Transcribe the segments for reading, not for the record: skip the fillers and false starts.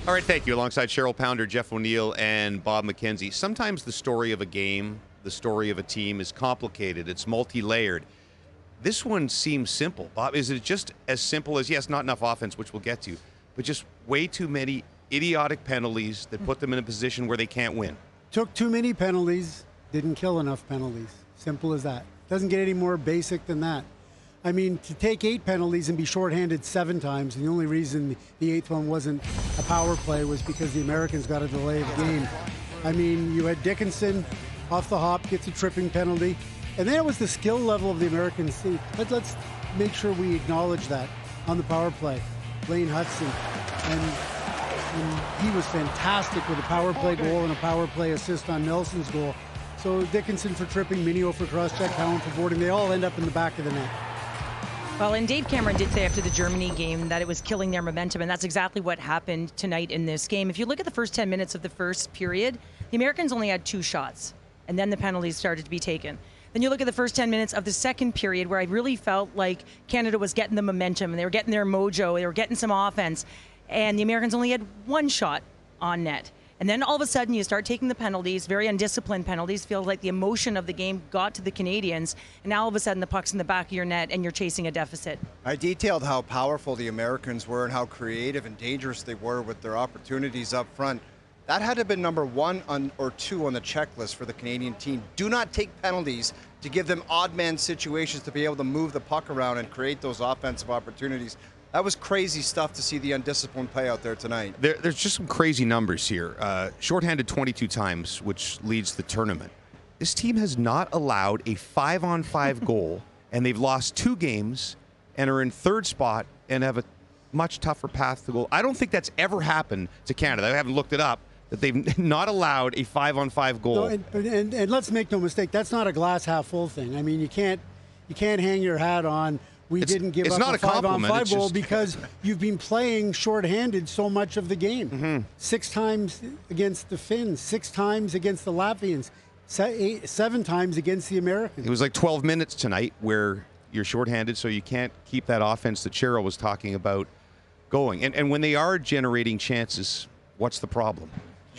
All right, thank you. Alongside Cheryl Pounder, Jeff O'Neill, and Bob McKenzie. Sometimes the story of a game, the story of a team is complicated. It's multi-layered. This one seems simple. Bob, is it just as simple as, yes, not enough offense, which we'll get to, but just way too many idiotic penalties that put them in a position where they can't win? Took too many penalties, didn't kill enough penalties. Simple as that. Doesn't get any more basic than that. I mean, to take 8 penalties and be shorthanded 7 times, and the only reason the 8th one wasn't a power play was because the Americans got a delay of game. I mean, you had Dickinson off the hop, gets a tripping penalty, and then it was the skill level of the Americans. Let's make sure we acknowledge that on the power play. Lane Hudson, and he was fantastic with a power play goal and a power play assist on Nelson's goal. So Dickinson for tripping, Minio for cross-check, Cowan for boarding, they all end up in the back of the net. Well, and Dave Cameron did say after the Germany game that it was killing their momentum, and that's exactly what happened tonight in this game. If you look at the first 10 minutes of the first period, the Americans only had 2 shots, and then the penalties started to be taken. Then you look at the first 10 minutes of the second period, where I really felt like Canada was getting the momentum, and they were getting their mojo, they were getting some offense, and the Americans only had 1 shot on net. And then all of a sudden you start taking the penalties, very undisciplined penalties, feels like the emotion of the game got to the Canadians, and now all of a sudden the puck's in the back of your net and you're chasing a deficit. I detailed how powerful the Americans were and how creative and dangerous they were with their opportunities up front. That had to have been number 1 or 2 on the checklist for the Canadian team. Do not take penalties to give them odd man situations to be able to move the puck around and create those offensive opportunities. That was crazy stuff to see the undisciplined play out there tonight. There's just some crazy numbers here. Shorthanded 22 times, which leads the tournament. This team has not allowed a 5-on-5 goal, and they've lost 2 games and are in 3rd spot and have a much tougher path to goal. I don't think that's ever happened to Canada. I haven't looked it up, that they've not allowed a 5-on-5 goal. No, and let's make no mistake, that's not a glass half full thing. I mean, you can't hang your hat on we didn't give up a 5-on-5 goal because you've been playing shorthanded so much of the game. Mm-hmm. 6 times against the Finns, 6 times against the Latvians, 7 times against the Americans. It was like 12 minutes tonight where you're shorthanded, so you can't keep that offense that Cheryl was talking about going. And when they are generating chances, what's the problem?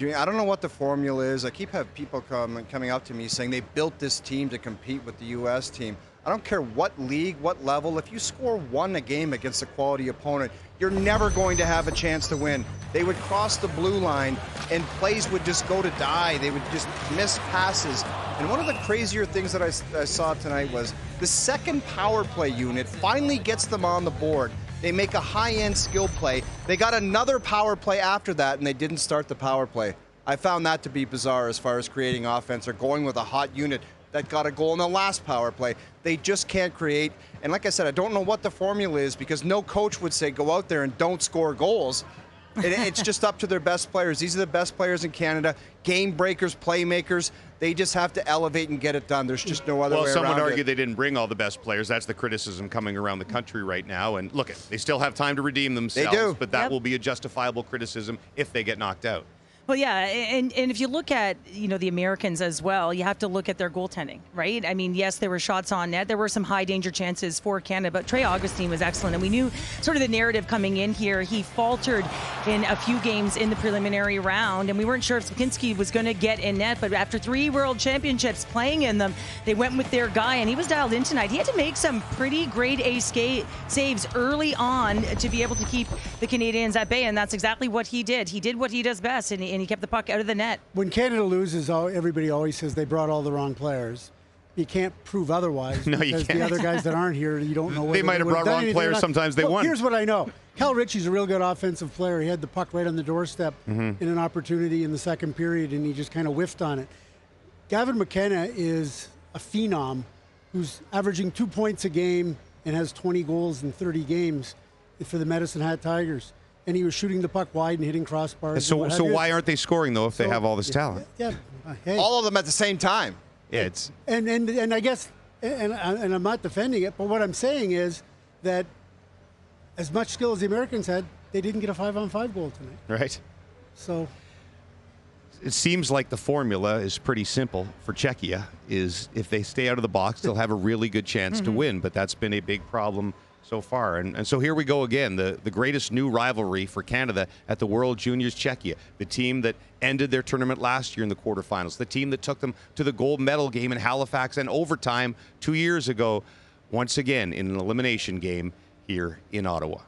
I don't know what the formula is. I keep having people coming up to me saying they built this team to compete with the U.S. team. I don't care what league, what level. If you score 1 a game against a quality opponent, you're never going to have a chance to win. They would cross the blue line and plays would just go to die. They would just miss passes. And one of the crazier things that I saw tonight was the second power play unit finally gets them on the board. They make a high-end skill play. They got another power play after that, and they didn't start the power play. I found that to be bizarre as far as creating offense or going with a hot unit that got a goal in the last power play. They just can't create. And like I said, I don't know what the formula is because no coach would say go out there and don't score goals. It's just up to their best players. These are the best players in Canada, game breakers, playmakers. They just have to elevate and get it done. There's just no other way around it. Well, some would argue they didn't bring all the best players. That's the criticism coming around the country right now. And look, they still have time to redeem themselves. They do. But that will be a justifiable criticism if they get knocked out. Well, yeah, and if you look at, the Americans as well, you have to look at their goaltending, right? I mean, yes, there were shots on net. There were some high-danger chances for Canada, but Trey Augustine was excellent. And we knew sort of the narrative coming in here. He faltered in a few games in the preliminary round, and we weren't sure if McKenzie was going to get in net. But after 3 World Championships playing in them, they went with their guy, and he was dialed in tonight. He had to make some pretty grade A saves early on to be able to keep the Canadians at bay, and that's exactly what he did. He did what he does best, and he kept the puck out of the net. When Canada loses, everybody always says they brought all the wrong players. You can't prove otherwise. No, you because can't. the other guys that aren't here, you don't know whether they might have brought wrong players. Sometimes they won. Here's what I know. Cal Ritchie's a real good offensive player. He had the puck right on the doorstep in an opportunity in the second period, and he just kind of whiffed on it. Gavin McKenna is a phenom who's averaging 2 points a game and has 20 goals in 30 games for the Medicine Hat Tigers. And he was shooting the puck wide and hitting crossbars. So why aren't they scoring, though, if they have all this talent? Yeah. Hey. All of them at the same time. Yeah, it's and I guess, and I'm not defending it, but what I'm saying is that as much skill as the Americans had, they didn't get a 5-on-5 goal tonight. right. So it seems like the formula is pretty simple for Czechia, is if they stay out of the box, they'll have a really good chance to win. But that's been a big problem so far. And so here we go again, the greatest new rivalry for Canada at the World Juniors Czechia, the team that ended their tournament last year in the quarterfinals, the team that took them to the gold medal game in Halifax and overtime 2 years ago, once again in an elimination game here in Ottawa.